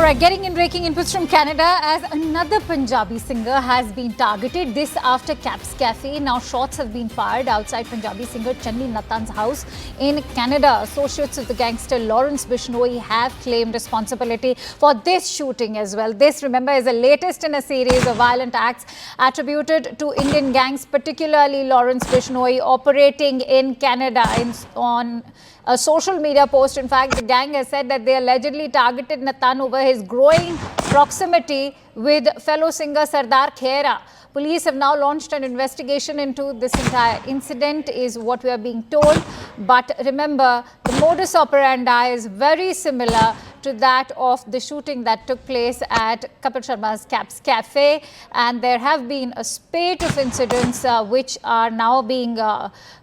All right, getting in breaking inputs from Canada as another Punjabi singer has been targeted. This after Caps Cafe. Now shots have been fired outside Punjabi singer Channi Nattan's house in Canada. Associates of the gangster Lawrence Bishnoi have claimed responsibility for this shooting as well. This, remember, is the latest in a series of violent acts attributed to Indian gangs, particularly Lawrence Bishnoi operating in Canada. On a social media post, in fact, the gang has said that they allegedly targeted Nattan over his growing proximity with fellow singer Sardar Khera. Police have now launched an investigation into this entire incident, is what we are being told. But remember, the modus operandi is very similar to that of the shooting that took place at Kapil Sharma's Caps Cafe. And there have been a spate of incidents which are now being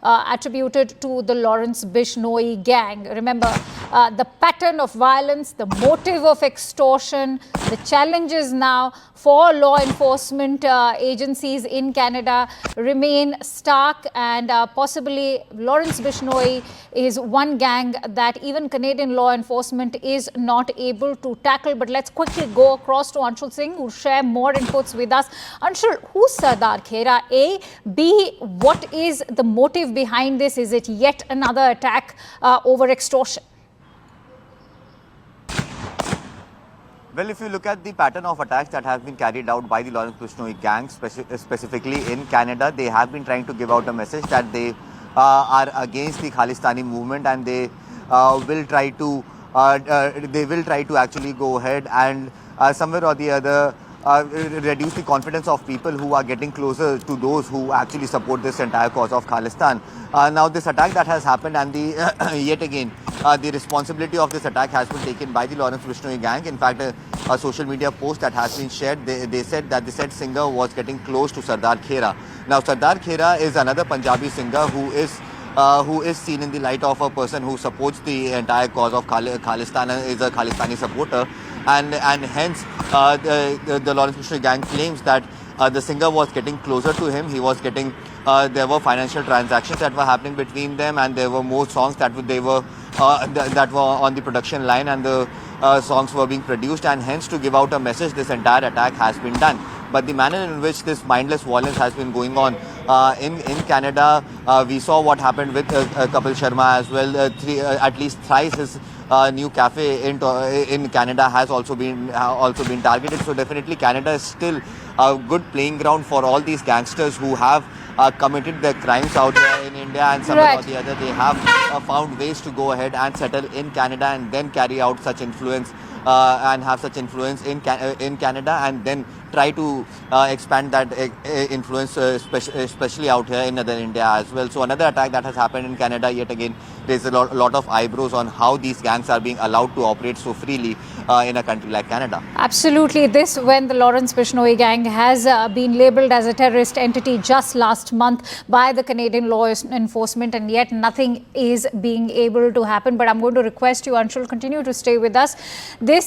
attributed to the Lawrence Bishnoi gang. Remember, the pattern of violence, the motive of extortion, the challenges now for law enforcement agencies in Canada remain stark, and possibly Lawrence Bishnoi is one gang that even Canadian law enforcement is not able to tackle. But let's quickly go across to Anshul Singh, who will share more inputs with us. Anshul, who's Sardar Khera? A. B. What is the motive behind this? Is it yet another attack over extortion? Well, if you look at the pattern of attacks that has been carried out by the Lawrence Bishnoi gang, specifically in Canada, they have been trying to give out a message that they are against the Khalistani movement, and they will try to actually go ahead and somewhere or the other reduce the confidence of people who are getting closer to those who actually support this entire cause of Khalistan. Now, this attack that has happened, and yet again, the responsibility of this attack has been taken by the Lawrence Bishnoi gang. In fact, a social media post that has been shared, they said that the said singer was getting close to Sardar Khera. Now, Sardar Khera is another Punjabi singer who is seen in the light of a person who supports the entire cause of Khalistan and is a Khalistani supporter. And hence, the Lawrence Bishnoi gang claims that the singer was getting closer to him. He was getting, there were financial transactions that were happening between them, and there were more songs that were on the production line, and the songs were being produced, and hence to give out a message, this entire attack has been done. But the manner in which this mindless violence has been going on in Canada, we saw what happened with Kapil Sharma as well. At least thrice his new cafe in Canada has also been targeted. So definitely Canada is still a good playing ground for all these gangsters who have committed their crimes out there in India, and somewhere or the other they have found ways to go ahead and settle in Canada and then carry out such influence and have such influence in Canada, and then try to expand that influence, especially out here in northern India as well. So another attack that has happened in Canada yet again raises a lot of eyebrows on how these gangs are being allowed to operate so freely in a country like Canada. Absolutely. This when the Lawrence Bishnoi gang has been labelled as a terrorist entity just last month by the Canadian law enforcement, and yet nothing is being able to happen. But I'm going to request you, Anshul, continue to stay with us. This